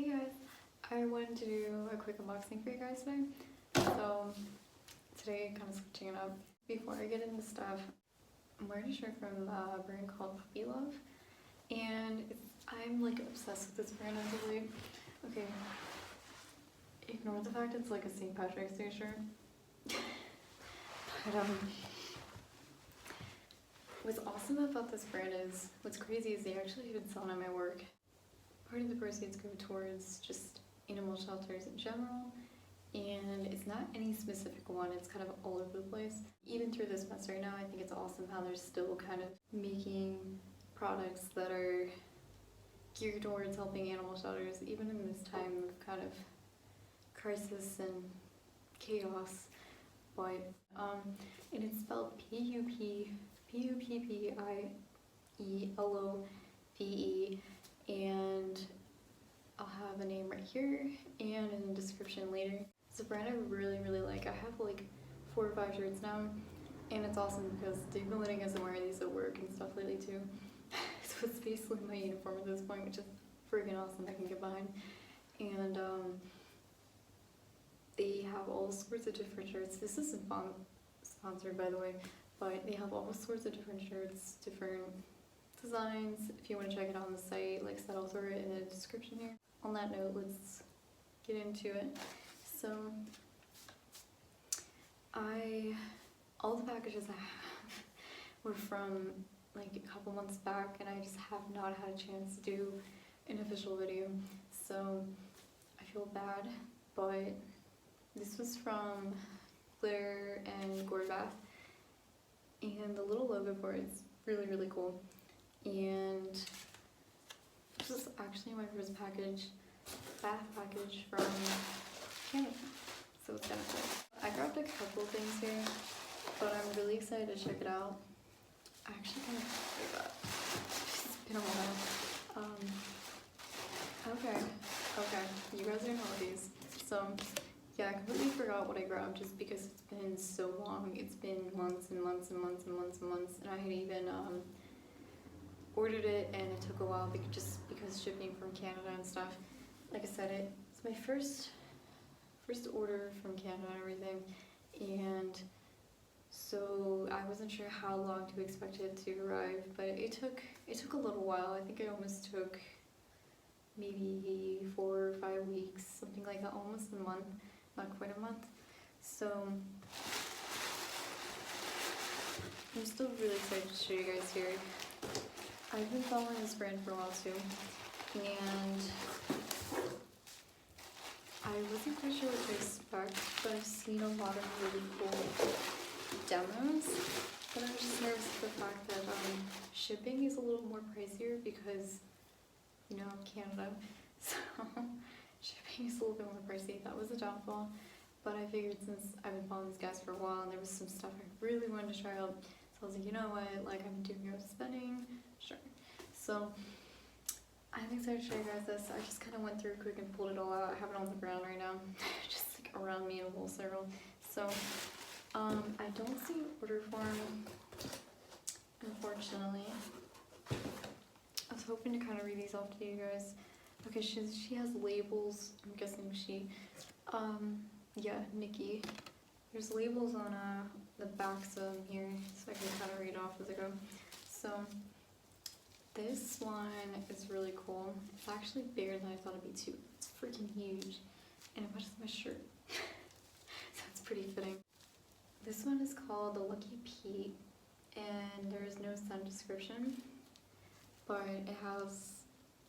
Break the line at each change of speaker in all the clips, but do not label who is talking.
Hey guys, I wanted to do a quick unboxing for you guys today. So today, kind of switching it up. Before I get into stuff, I'm wearing a shirt from a brand called PuppieLove, and I'm like obsessed with this brand as of late. Okay, ignore the fact it's like a St. Patrick's Day shirt. But what's awesome about this brand is, what's crazy is they actually even sell it at my work. Part of the proceeds go towards just animal shelters in general, and it's not any specific one, it's kind of all over the place. Even through this mess right now, I think it's awesome how they're still kind of making products that are geared towards helping animal shelters, even in this time of kind of crisis and chaos. But and it's spelled P-U-P-P-I-E-L-O-V-E, and I'll have a name right here and in the description later. It's a brand I really like. I have like 4 or 5 shirts now, and it's awesome because they've been letting us wear these at work and stuff lately too. So it's basically my uniform at this point, which is freaking awesome. I can get behind. And they have all sorts of different shirts. This isn't sponsored, by the way, but they have all sorts of different shirts, different designs. If you want to check it out on the site, like I said, I'll throw it in the description here. On that note, let's get into it. So all the packages I have were from like a couple months back, and I just have not had a chance to do an official video, so I feel bad. But this was from Glitter&GoreBath, and the little logo for it is really cool. And this is actually my first bath package from Canada, so it's kind of cool. I grabbed a couple things here, but I'm really excited to check it out. I actually kind of forgot. It's been a while. Okay, you guys are holidays, so yeah, I completely forgot what I grabbed just because it's been so long. It's been months and months, and I had even ordered it, and it took a while because shipping from Canada and stuff. Like I said, it's my first order from Canada and everything, and so I wasn't sure how long to expect it to arrive, but it took a little while. I think it almost took maybe 4 or 5 weeks, something like that, almost a month, not quite a month. So I'm still really excited to show you guys here. I've been following this brand for a while too, and I wasn't quite sure what to expect, but I've seen a lot of really cool demos, but I was just nervous at the fact that shipping is a little more pricier because, you know, Canada, so shipping is a little bit more pricey. That was a downfall, but I figured since I've been following these guys for a while and there was some stuff I really wanted to try out, so I was like, you know what, like, I'm doing your spending, sure. So I'm excited to show you guys this. I just kind of went through quick and pulled it all out. I have it on the ground right now, just like around me in a little circle. So I don't see an order form, unfortunately. I was hoping to kind of read these off to you guys. Okay, she has labels. I'm guessing yeah, Nikki. There's labels on the backs of them here, so I can kind of read off as I go. So this one is really cool. It's actually bigger than I thought it'd be too. It's freaking huge, and it matches my shirt, so it's pretty fitting. This one is called the Lucky Pea, and there is no scent description, but it has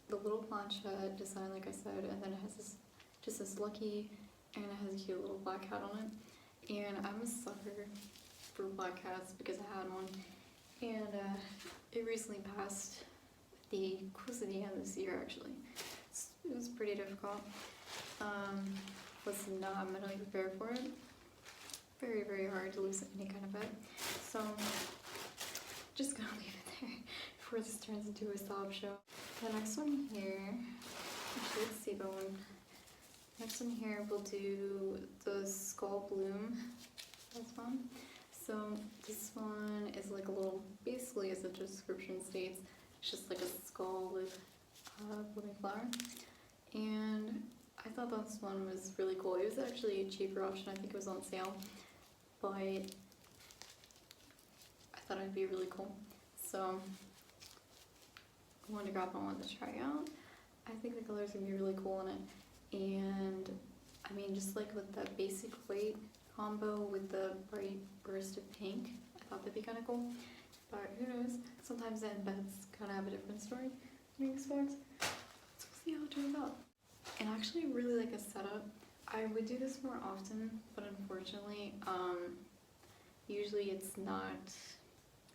the little planchette design, like I said, and then it has this lucky, and it has a cute little black cat on it. And I'm a sucker for black cats because I had one, and it recently passed close to the end of this year actually. It was pretty difficult. Was not mentally prepared for it. Very hard to lose any kind of pet. So just gonna leave it there before this turns into a sob show. The next one here, actually let's see that one. Next one here, we'll do the Skull Bloom. That's one. So this one is like a little, basically as the description states, it's just like a skull with a blooming flower. And thought this one was really cool. It was actually a cheaper option. I think it was on sale, but I thought it would be really cool. So I wanted to grab one to try out. I think the color's gonna be really cool in it. And I mean, just like with the basic white combo with the bright burst of pink, I thought that'd be kind of cool. But who knows? Sometimes the embeds kind of have a different story than these ones. So we'll see how it turns out. And I actually really like the setup. I would do this more often, but unfortunately, usually it's not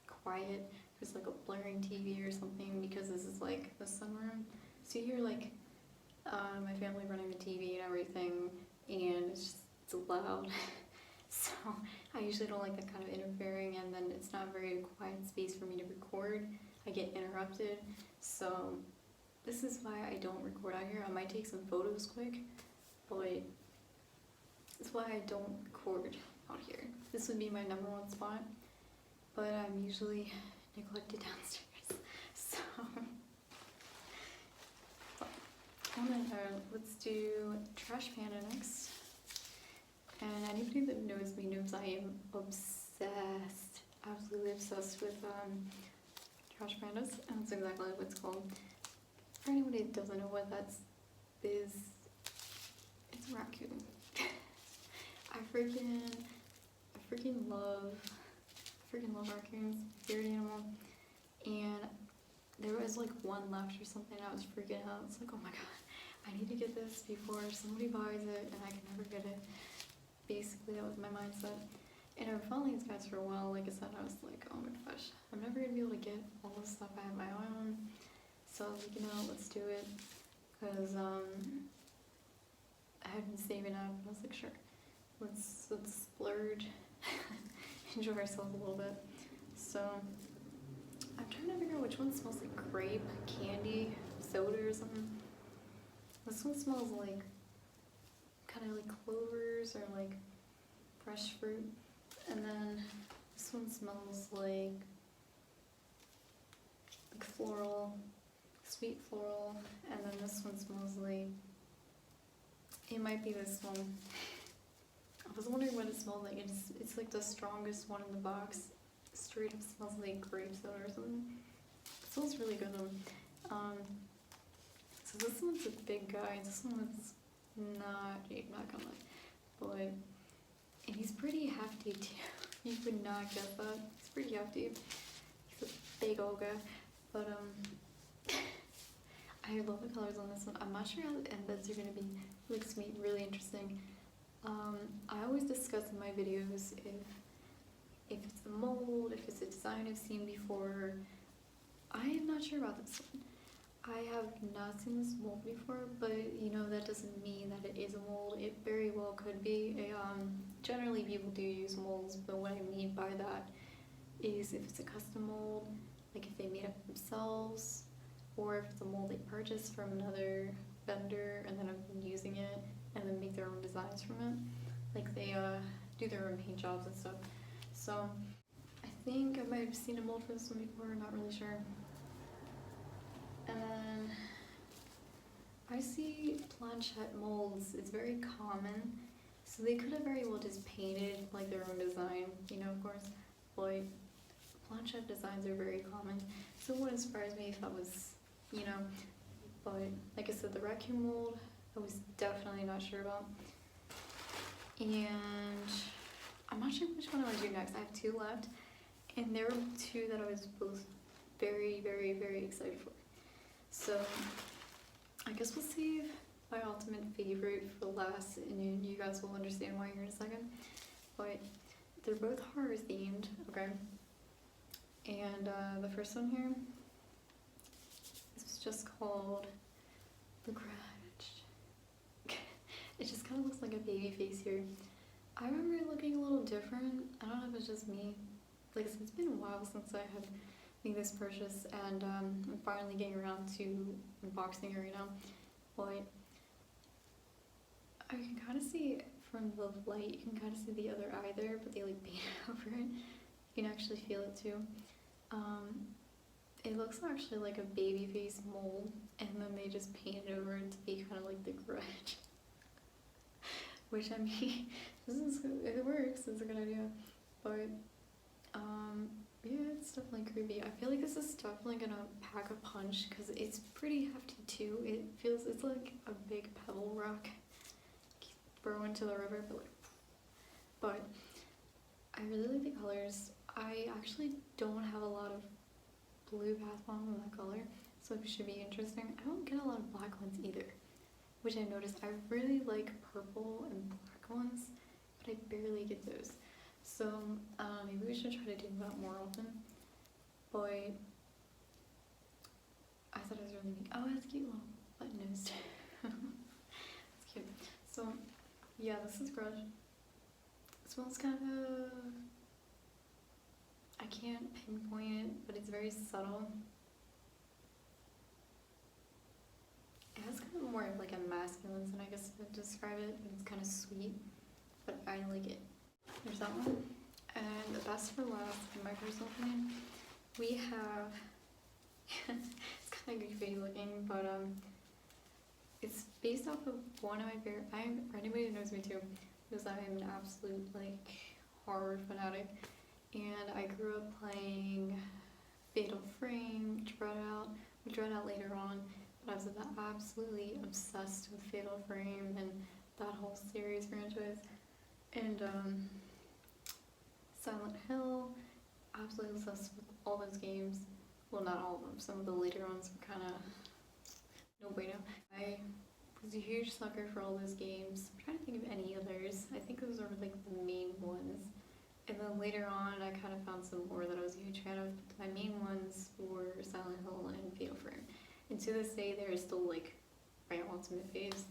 quiet. There's like a blaring TV or something because this is like the sunroom. So you hear like my family running the TV and everything, and it's loud. So I usually don't like that kind of interfering, and then it's not a very quiet space for me to record. I get interrupted. So this is why I don't record out here. I might take some photos quick, but that's why I don't record out here. This would be my #1 spot, but I'm usually neglected downstairs. So let's do Trash Panda next. And anybody that knows me knows I am obsessed, absolutely obsessed with Trash Pandas, and that's exactly what it's called. For anybody that doesn't know what that is, it's a raccoon. I freaking love raccoons, favorite animal. And there was like one left or something, I was freaking out. It's like, oh my god, I need to get this before somebody buys it and I can never get it. Basically, that was my mindset. And I've been following these guys for a while. Like I said, I was like, oh my gosh, I'm never gonna be able to get all this stuff I have my own. So I was like, you know, let's do it. Because I had been saving up, and I was like, sure, let's splurge, enjoy ourselves a little bit. So I'm trying to figure out which one smells like grape, candy, soda or something. This one smells like kind of like clovers or like fresh fruit, and then this one smells like floral, sweet floral, and then this one smells like, it might be this one. I was wondering what it smells like. It's like the strongest one in the box. Straight up smells like grape soda or something. It smells really good though. So this one's a big guy. This one's not gonna lie, but, and he's pretty hefty too. You would not get that. He's pretty hefty. He's a big old guy, but I love the colors on this one. I'm not sure how the embeds are gonna be. It looks to me really interesting. I always discuss in my videos if it's a mold, if it's a design I've seen before. I am not sure about this one. I have not seen this mold before, but you know, that doesn't mean that it is a mold. It very well could be. Generally people do use molds, but what I mean by that is if it's a custom mold, like if they made it themselves, or if it's a mold they purchased from another vendor and then have been using it and then make their own designs from it. Like they do their own paint jobs and stuff. So I think I might have seen a mold for this one before, not really sure. And then I see Planchette molds. It's very common, so they could have very well just painted like their own design, you know, of course. But Planchette designs are very common, so it wouldn't surprise me if that was, you know. But like I said, the raccoon mold, I was definitely not sure about. And I'm not sure which one I want to do next. I have 2 left, and there were 2 that I was both very, very, very excited for. So I guess we'll save my ultimate favorite for last, and you guys will understand why here in a second. But they're both horror themed, okay? And the first one here, this is just called the Grudge. It just kind of looks like a baby face here. I remember it looking a little different. I don't know if it's just me. Like I said, it's been a while since I have made this purchase, and I'm finally getting around to unboxing it right now. But I can kind of see from the light, you can kind of see the other eye there, but they like painted over it. You can actually feel it too. It looks actually like a baby face mold, and then they just painted over it to be kind of like the Grudge. which I mean, it works, it's a good idea, but yeah, it's definitely creepy. I feel like this is definitely gonna pack a punch because it's pretty hefty too. It's like a big pebble rock throw into the river, but I really like the colors. I actually don't have a lot of blue bath bomb in that color, so it should be interesting. I don't get a lot of black ones either, which I noticed. I really like purple and black ones, but I barely get those. So maybe we should try to do that more often. But I thought it was really neat. Oh, that's cute little button nose. That's cute. So yeah, this is Grudge. It smells kind of, I can't pinpoint it, but it's very subtle. It has kind of more of like a masculine scent, I guess, to describe it, but it's kind of sweet, but I like it. There's that one. And the best for last, in my personal opinion, we have, it's kind of goofy looking, but it's based off of one of my favorite, for anybody who knows me too, because I'm an absolute like horror fanatic, and I grew up playing Fatal Frame, we tried out later on, but I was absolutely obsessed with Fatal Frame and that whole series franchise, and Silent Hill, absolutely obsessed with all those games. Well, not all of them, some of the later ones were kind of no bueno. I was a huge sucker for all those games. I'm trying to think of any others. I think those are like the main ones. And then later on, I kind of found some more that I was a huge fan of. My main ones were Silent Hill and Fatal Frame. And to this day, they're still like my ultimate faves.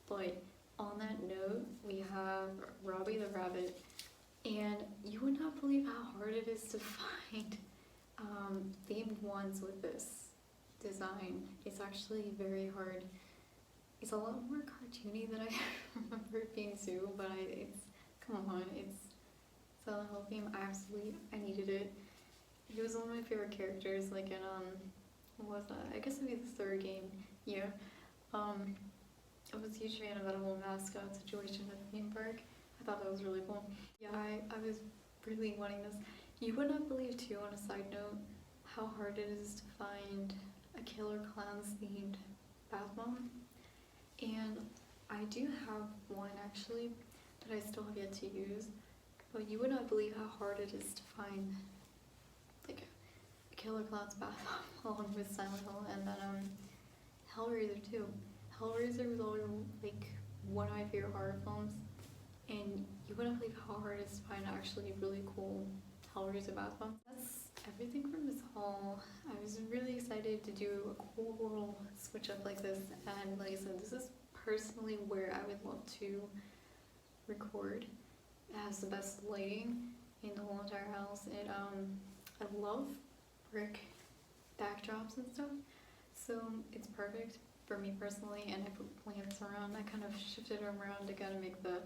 But on that note, we have Robbie the Rabbit. And you would not believe how hard it is to find themed ones with this design. It's actually very hard. It's a lot more cartoony than I remember it being too, but come on, it's Silent Hill theme. I needed it. He was one of my favorite characters, like in, what was that? I guess it'd be the third game, yeah. I was a huge fan of that whole mascot situation at the theme park. I thought that was really cool. Yeah, I was really wanting this. You would not believe too, on a side note, how hard it is to find a Killer Clowns themed bath bomb. And I do have one actually that I still have yet to use, but you would not believe how hard it is to find like a Killer Clowns bath bomb along with Silent Hill, and then Hellraiser too. Hellraiser was always like one of my favorite horror films. And you wouldn't believe how hard it is to find actually really cool Hellraiser bath bombs. That's everything from this haul. I was really excited to do a cool little switch up like this, and like I said, this is personally where I would love to record. It has the best lighting in the whole entire house. I love brick backdrops and stuff, so it's perfect for me personally. And I put plants around. I kind of shifted them around to kind of make the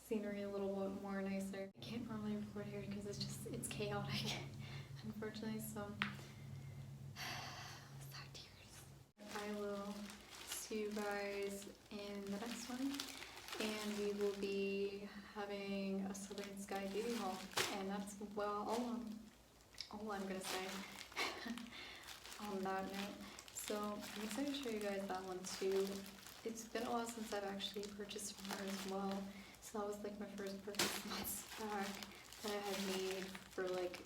scenery a little bit more nicer. I can't normally record here because it's chaotic, unfortunately, so sad tears. I will see you guys in the next one, and we will be having a Southern Sky beauty haul, and that's, well, all I'm gonna say on that note. So I'm excited to show you guys that one too. It's been a while since I've actually purchased from her as well. So that was like my first purchase months back that I had made for like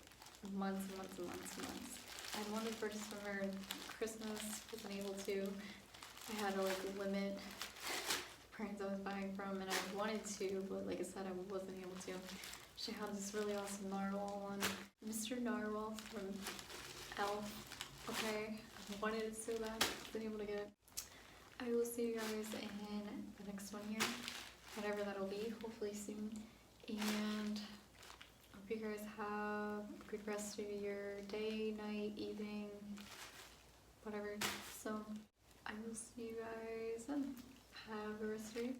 months and months and months and months. I wanted to purchase from her Christmas, wasn't able to. I had to like limit the brands I was buying from, and I wanted to, but like I said, I wasn't able to. She had this really awesome narwhal one. Mr. Narwhal from Elf. Okay, I wanted it so bad, wasn't able to get it. I will see you guys in the next one here, whatever that'll be, hopefully soon. And hope you guys have a good rest of your day, night, evening, whatever. So I will see you guys then. Have a rest of your day.